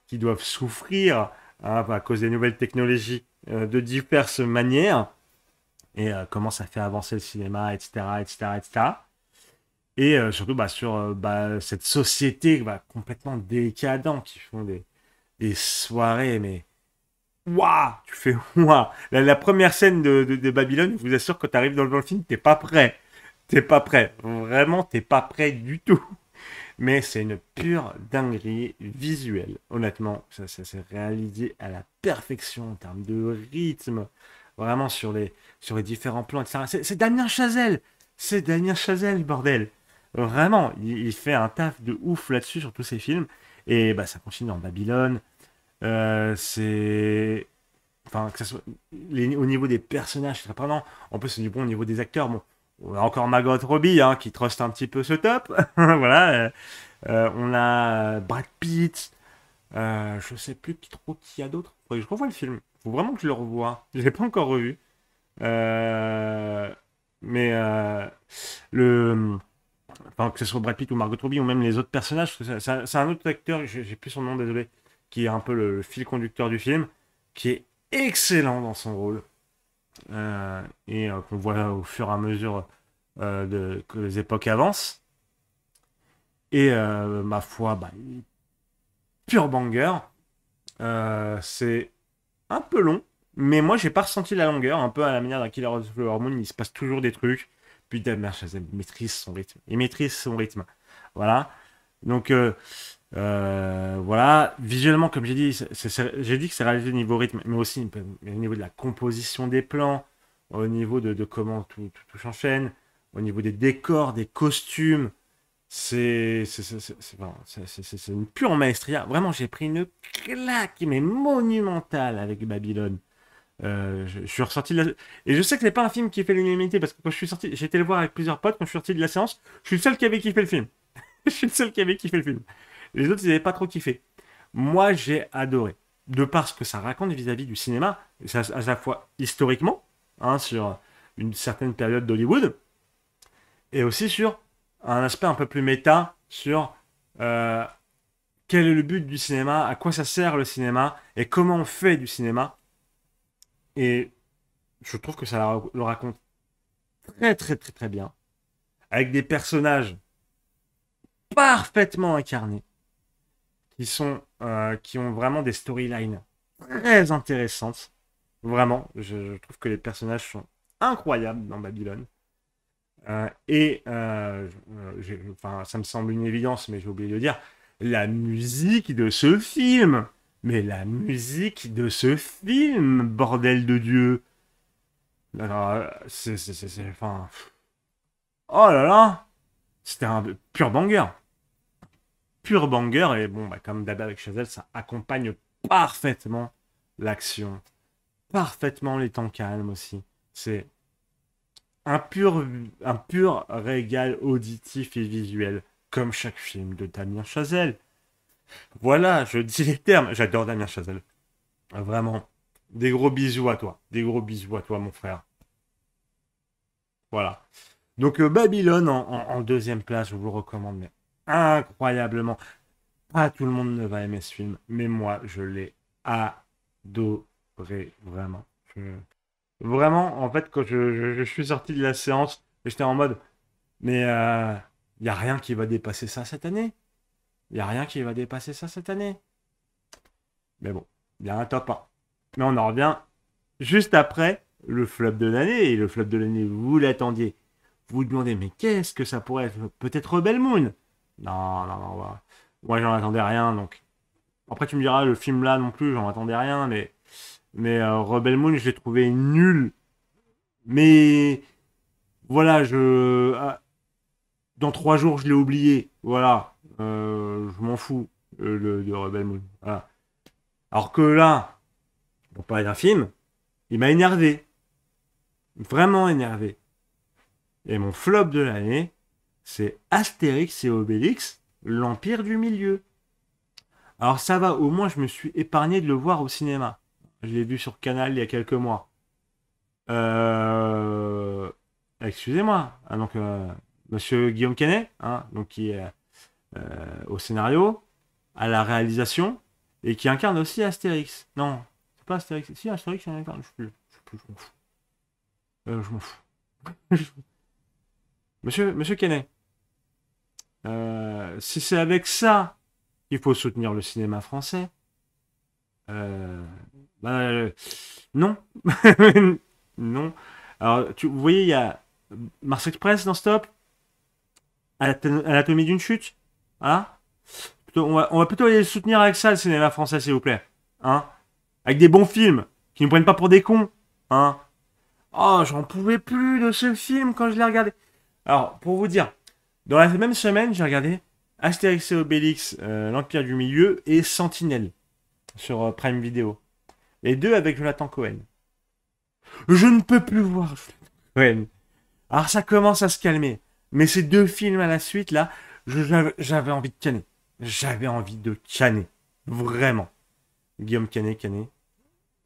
qui doivent souffrir, hein, à cause des nouvelles technologies de diverses manières, et comment ça fait avancer le cinéma, etc., etc., etc. Et surtout sur cette société complètement décadente qui font des soirées, mais waouh, tu fais waouh. La première scène de Babylone, je vous assure, quand tu arrives dans le film, t'es pas prêt. T'es pas prêt. Vraiment, t'es pas prêt du tout. Mais c'est une pure dinguerie visuelle. Honnêtement, ça s'est réalisé à la perfection en termes de rythme, vraiment sur les différents plans, etc. C'est Damien Chazelle. C'est Damien Chazelle, bordel. Vraiment, il fait un taf de ouf là-dessus sur tous ses films. Et bah, ça continue dans Babylone. C'est. Enfin, que ça soit... au niveau des personnages, c'est très parlant. En plus, au niveau des acteurs, bon, on a encore Margot Robbie hein, qui truste un petit peu ce top. Voilà. On a Brad Pitt. Je sais plus trop qui y a d'autres. Faudrait que je revoie le film. Faut vraiment que je le revoie. Je l'ai pas encore revu. Euh, mais le, enfin, que ce soit Brad Pitt ou Margot Robbie ou même les autres personnages, parce que c'est un autre acteur, j'ai plus son nom, désolé, qui est un peu le fil conducteur du film, qui est excellent dans son rôle et qu'on voit au fur et à mesure que les époques avancent. Et ma foi, bah, pur banger. C'est un peu long, mais moi j'ai pas ressenti la longueur, un peu à la manière d'un Killer of the Flower Moon, il se passe toujours des trucs. Puis Damien Chazelle maîtrise son rythme. Il maîtrise son rythme. Voilà. Donc voilà. Visuellement, comme j'ai dit, j'ai dit que c'est réalisé au niveau rythme, mais aussi au niveau de la composition des plans, au niveau de comment tout s'enchaîne, au niveau des décors, des costumes. C'est une pure maestria. Vraiment, j'ai pris une claque, mais monumentale avec Babylone. Je suis ressorti de la... Et je sais que c'est pas un film qui fait l'unanimité parce que quand je suis sorti, j'ai été le voir avec plusieurs potes. Quand je suis sorti de la séance, je suis le seul qui avait kiffé le film. Je suis le seul qui avait kiffé le film. Les autres, ils n'avaient pas trop kiffé. Moi, j'ai adoré. De par ce que ça raconte vis-à-vis du cinéma, et ça, à la fois historiquement, hein, sur une certaine période d'Hollywood, et aussi sur un aspect un peu plus méta sur euh, quel est le but du cinéma, à quoi ça sert le cinéma, et comment on fait du cinéma. Et je trouve que ça le raconte très très très très bien, avec des personnages parfaitement incarnés, qui ont vraiment des storylines très intéressantes. Vraiment, je trouve que les personnages sont incroyables dans Babylone. Enfin, ça me semble une évidence, mais j'ai oublié de le dire, la musique de ce film. Mais la musique de ce film, bordel de Dieu. Alors, enfin, oh là là, c'était un pur banger. Pur banger, et bon, bah, comme d'hab avec Chazelle, ça accompagne parfaitement l'action, parfaitement les temps calmes aussi. C'est un pur régal auditif et visuel, comme chaque film de Damien Chazelle. Voilà, je dis les termes. J'adore Damien Chazelle. Vraiment. Des gros bisous à toi. Des gros bisous à toi, mon frère. Voilà. Donc, Babylone en deuxième place, je vous le recommande, mais incroyablement. Pas tout le monde ne va aimer ce film, mais moi, je l'ai adoré, vraiment. Vraiment, en fait, quand je suis sorti de la séance, j'étais en mode, mais il n'y a rien qui va dépasser ça cette année. Il n'y a rien qui va dépasser ça cette année. Mais bon, il y a un top 1. Mais on en revient juste après le flop de l'année. Et le flop de l'année, vous l'attendiez. Vous vous demandez, mais qu'est-ce que ça pourrait être? Peut-être Rebel Moon? Non, non, non. Moi, j'en attendais rien. Donc, après, tu me diras, le film là non plus, j'en attendais rien. Mais Rebel Moon, je l'ai trouvé nul. Mais voilà, dans 3 jours, je l'ai oublié. Voilà. Je m'en fous de Rebel Moon. Voilà. Alors que là, pour parler d'un film, il m'a énervé. Vraiment énervé. Et mon flop de l'année, c'est Astérix et Obélix, l'Empire du Milieu. Alors ça va, au moins je me suis épargné de le voir au cinéma. Je l'ai vu sur Canal il y a quelques mois. Excusez-moi. Ah, donc, Monsieur Guillaume Canet, hein, donc qui est au scénario, à la réalisation, et qui incarne aussi Astérix. Non, c'est pas Astérix. Si, Astérix, il incarne. Je m'en fous. Je m'en fous. Monsieur Canet, si c'est avec ça qu'il faut soutenir le cinéma français, euh, bah, non. Non. Alors, vous voyez, il y a Mars Express dans Stop, Anatomie d'une chute. Voilà. On va plutôt aller soutenir avec ça le cinéma français, s'il vous plaît. Hein, avec des bons films qui ne prennent pas pour des cons. Hein, Oh, j'en pouvais plus de ce film quand je l'ai regardé. Alors, pour vous dire, dans la même semaine, j'ai regardé Astérix et Obélix, l'Empire du Milieu et Sentinelle sur Prime Video. Les deux avec Jonathan Cohen. Je ne peux plus voir Jonathan Cohen. Alors ça commence à se calmer. Mais ces deux films à la suite, là, j'avais envie de canner. J'avais envie de canner. Vraiment. Guillaume Canet, Canet.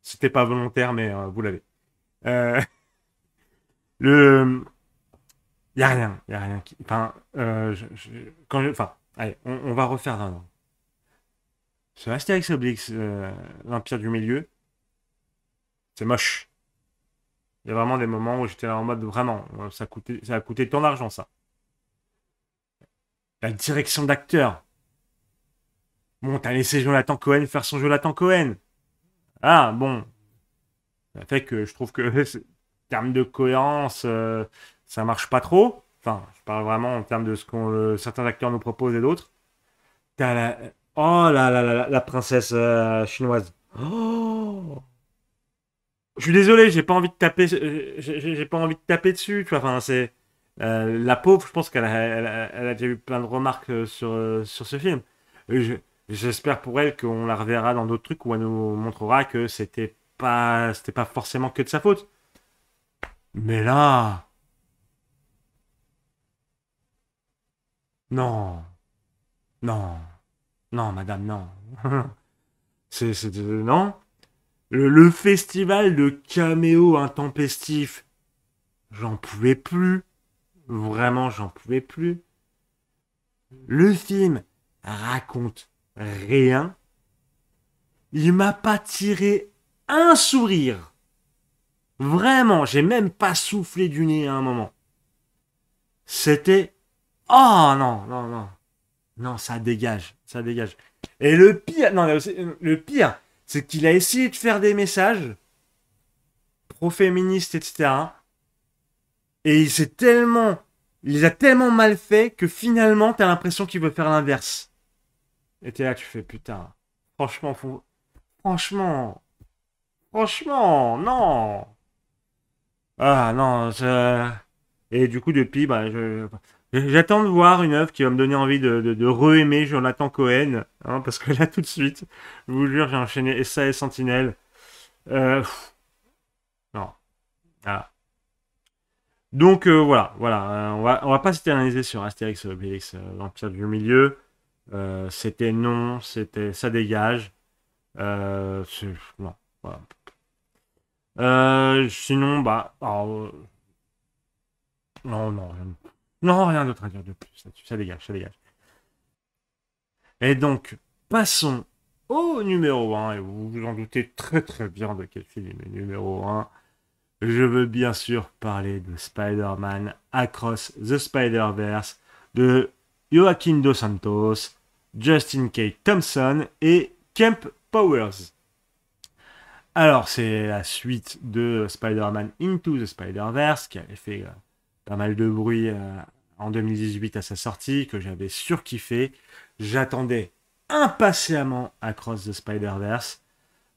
C'était pas volontaire, mais vous l'avez. Euh, le... Y a rien. Y a rien qui... Enfin, Enfin, allez, on va refaire un an. Sur Astérix et Obélix, l'Empire du Milieu, c'est moche. Il y a vraiment des moments où j'étais là en mode vraiment, ça a coûté tant d'argent ça. La direction d'acteur. Bon, t'as laissé Jonathan Cohen faire son Jonathan Cohen. Ah, bon. Ça fait que je trouve que, en termes de cohérence, ça marche pas trop. Enfin, je parle vraiment en termes de ce qu'on certains acteurs nous proposent et d'autres. T'as la... Oh la princesse chinoise. Oh, je suis désolé, j'ai pas envie de taper, j'ai pas envie de taper dessus, tu vois. Enfin, c'est la pauvre. Je pense elle a déjà eu plein de remarques sur ce film. Et j'espère pour elle qu'on la reverra dans d'autres trucs où elle nous montrera que c'était pas forcément que de sa faute. Mais là, non, non, non, madame, non. Non. Le festival de caméos intempestifs, j'en pouvais plus. Vraiment, j'en pouvais plus. Le film raconte rien. Il m'a pas tiré un sourire. Vraiment, j'ai même pas soufflé du nez à un moment. C'était... Oh non, non, non. Non, ça dégage, ça dégage. Et le pire, non, le pire, c'est qu'il a essayé de faire des messages pro-féministes, etc. Et il les a tellement mal fait que finalement, t'as l'impression qu'il veut faire l'inverse. Et t'es là, tu fais putain. Franchement, franchement, franchement, non. Ah non, et du coup, depuis, bah, j'attends de voir une œuvre qui va me donner envie de re-aimer Jonathan Cohen. Hein, parce que là, tout de suite, je vous jure, j'ai enchaîné ça et Sentinelle. Non. Voilà. Donc voilà, on va pas s'éterniser sur Astérix et Obélix, l'Empire du Milieu. C'était non, c'était ça dégage. Non, voilà. Sinon, bah, alors, non, non, non, rien d'autre à dire de plus. Ça dégage, ça dégage. Et donc, passons au numéro un. Et vous vous en doutez très très bien de quel film est le numéro un. Je veux bien sûr parler de Spider-Man Across the Spider-Verse de Joaquin Dos Santos, Justin K. Thompson et Kemp Powers. Alors, c'est la suite de Spider-Man Into the Spider-Verse qui avait fait pas mal de bruit en 2018 à sa sortie, que j'avais surkiffé. J'attendais impatiemment Across the Spider-Verse.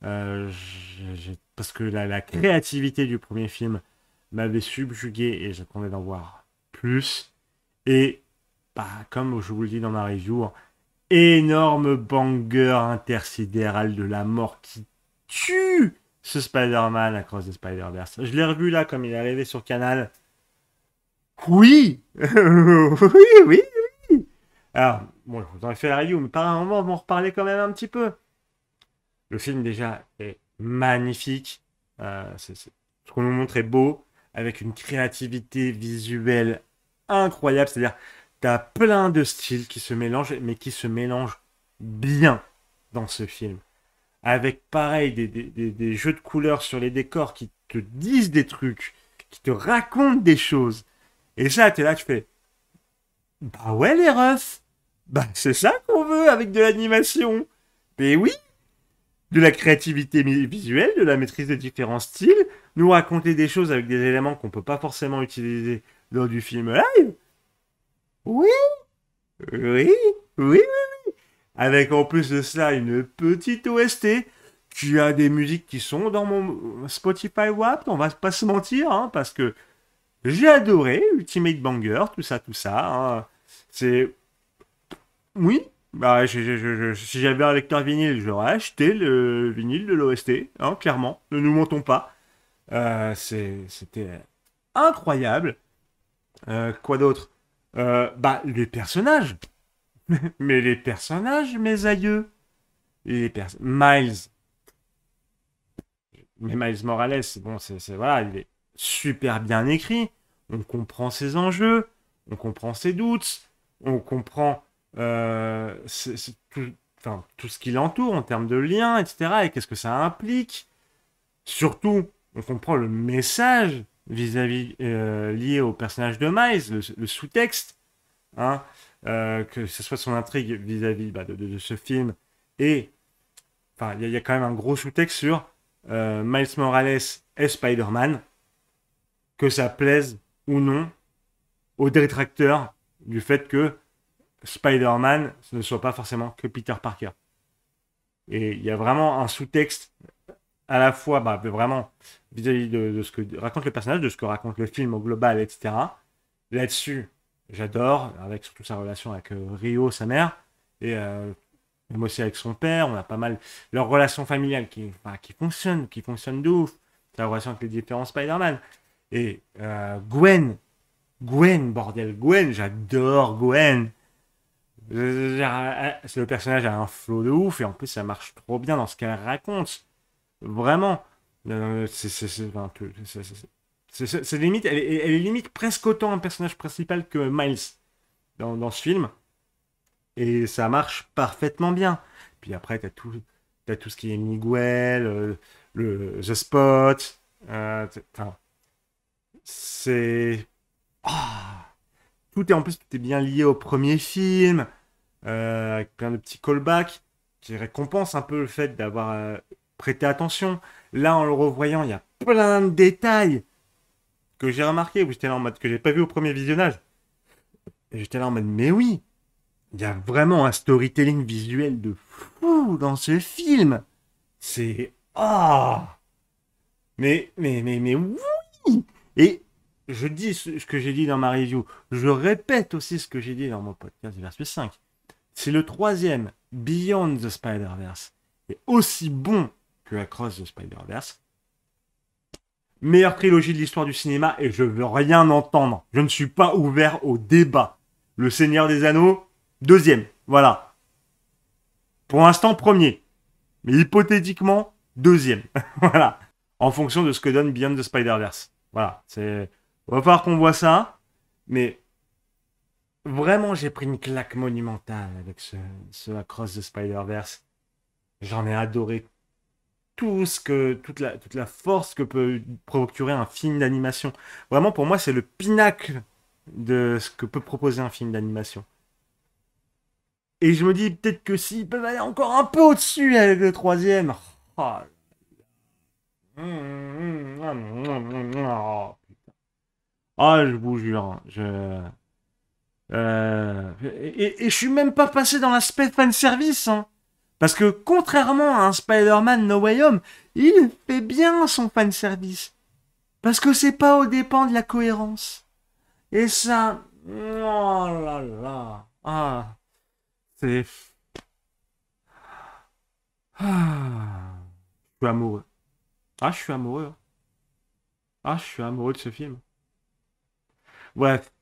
Parce que la créativité du premier film m'avait subjugué et j'attendais d'en voir plus. Et bah, comme je vous le dis dans ma review, énorme banger intersidéral de la mort qui tue ce Spider-Man Across the Spider-Verse. Je l'ai revu là comme il est arrivé sur Canal. Oui. Oui, oui, oui. Alors, bon, je vous en ai fait la review, mais par un moment, on va en reparler quand même un petit peu. Le film déjà est magnifique. Ce qu'on nous montre est beau, avec une créativité visuelle incroyable. C'est-à-dire, t'as plein de styles qui se mélangent, mais qui se mélangent bien dans ce film. Avec pareil des jeux de couleurs sur les décors qui te disent des trucs, qui te racontent des choses. Et ça, t'es là, tu fais, bah ouais les refs, bah c'est ça qu'on veut avec de l'animation. Mais oui, de la créativité visuelle, de la maîtrise de différents styles, nous raconter des choses avec des éléments qu'on peut pas forcément utiliser lors du film live. Oui, oui, oui, oui. Avec en plus de cela une petite OST qui a des musiques qui sont dans mon Spotify Wrapped, on va pas se mentir, hein, parce que j'ai adoré Ultimate Banger, tout ça. Hein. C'est... Oui, bah, si j'avais un lecteur vinyle, j'aurais acheté le vinyle de l'OST, hein, clairement, ne nous mentons pas. C'était incroyable. Quoi d'autre? Bah, les personnages. Mais les personnages, mes aïeux. Miles. Mais Miles Morales, bon, voilà, il est super bien écrit. On comprend ses enjeux, on comprend ses doutes, on comprend enfin, tout ce qui l'entoure en termes de liens, etc. Et qu'est-ce que ça implique. Surtout, on comprend le message vis-à-vis lié au personnage de Miles, le sous-texte, hein, que ce soit son intrigue vis-à-vis bah, de ce film et enfin, il y a quand même un gros sous-texte sur Miles Morales et Spider-Man, que ça plaise ou non aux détracteurs du fait que Spider-Man ne soit pas forcément que Peter Parker. Et il y a vraiment un sous-texte à la fois, bah, vraiment, vis-à-vis de ce que raconte le personnage, de ce que raconte le film au global, etc. Là-dessus, j'adore, avec surtout sa relation avec Rio, sa mère, et même aussi avec son père, on a pas mal leur relation familiale enfin, qui fonctionne de ouf. La relation avec les différents Spider-Man. Et bordel, Gwen, j'adore Gwen. Le personnage a un flow de ouf et en plus ça marche trop bien dans ce qu'elle raconte. Vraiment. Enfin, c'est limite, elle est limite presque autant un personnage principal que Miles dans ce film. Et ça marche parfaitement bien. Puis après, t'as tout ce qui est Miguel, The Spot. Enfin, c'est... Ah, tout est bien lié au premier film, avec plein de petits callbacks qui récompensent un peu le fait d'avoir prêté attention. Là, en le revoyant, il y a plein de détails que j'ai remarqué, où j'étais là en mode que j'ai pas vu au premier visionnage. Et j'étais là en mode, mais oui, il y a vraiment un storytelling visuel de fou dans ce film. C'est... Ah, mais oui. Et je dis ce que j'ai dit dans ma review. Je répète aussi ce que j'ai dit dans mon podcast Versus 5. C'est le troisième Beyond the Spider-Verse est aussi bon que Across the Spider-Verse. Meilleure trilogie de l'histoire du cinéma et je veux rien entendre. Je ne suis pas ouvert au débat. Le Seigneur des Anneaux, deuxième. Voilà. Pour l'instant, premier. Mais hypothétiquement, deuxième. Voilà. En fonction de ce que donne Beyond the Spider-Verse. Voilà. Va falloir qu'on voit ça. Mais vraiment, j'ai pris une claque monumentale avec ce Across the Spider-Verse. J'en ai adoré toute la force que peut procurer un film d'animation. Vraiment, pour moi, c'est le pinacle de ce que peut proposer un film d'animation. Et je me dis peut-être que s'ils peuvent aller encore un peu au-dessus avec le troisième. Oh. Ah, je vous jure. Et je suis même pas passé dans l'aspect fanservice. Hein. Parce que contrairement à un Spider-Man No Way Home, il fait bien son fanservice. Parce que c'est pas aux dépens de la cohérence. Et ça... Oh là là. Ah. C'est... Ah. Je suis amoureux. Ah, je suis amoureux. Hein. Ah, je suis amoureux de ce film. Bref.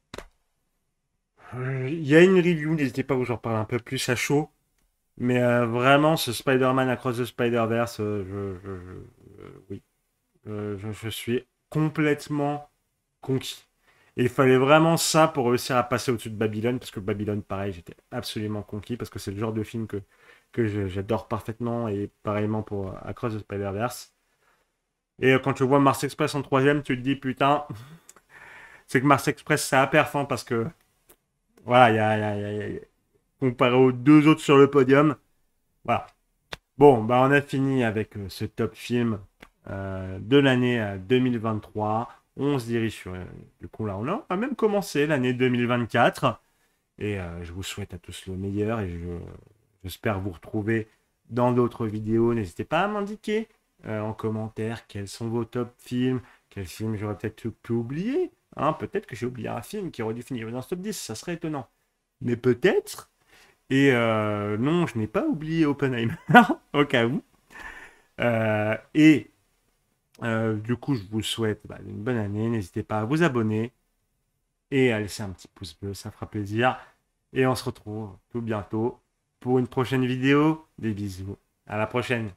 Il y a une review, n'hésitez pas que j'en parle un peu plus à chaud. Mais vraiment, ce Spider-Man Across the Spider-Verse, oui. Je suis complètement conquis. Et il fallait vraiment ça pour réussir à passer au-dessus de Babylone, parce que Babylone, pareil, j'étais absolument conquis, parce que c'est le genre de film que j'adore parfaitement, et pareillement pour Across the Spider-Verse. Et quand tu vois Mars Express en troisième, tu te dis, putain, c'est que Mars Express, ça a perf, hein, parce que, voilà, comparé aux deux autres sur le podium, voilà. Bon, bah on a fini avec ce top film de l'année 2023. On se dirige sur... du coup, là, on a même commencé l'année 2024. Et je vous souhaite à tous le meilleur et j'espère vous retrouver dans d'autres vidéos. N'hésitez pas à m'indiquer en commentaire quels sont vos top films, quels films j'aurais peut-être pu oublier. Hein, peut-être que j'ai oublié un film qui aurait dû finir dans ce top 10, ça serait étonnant. Mais peut-être. Et non, je n'ai pas oublié Oppenheimer, au cas où. Et du coup, je vous souhaite une bonne année. N'hésitez pas à vous abonner et à laisser un petit pouce bleu, ça fera plaisir. Et on se retrouve tout bientôt pour une prochaine vidéo. Des bisous. À la prochaine.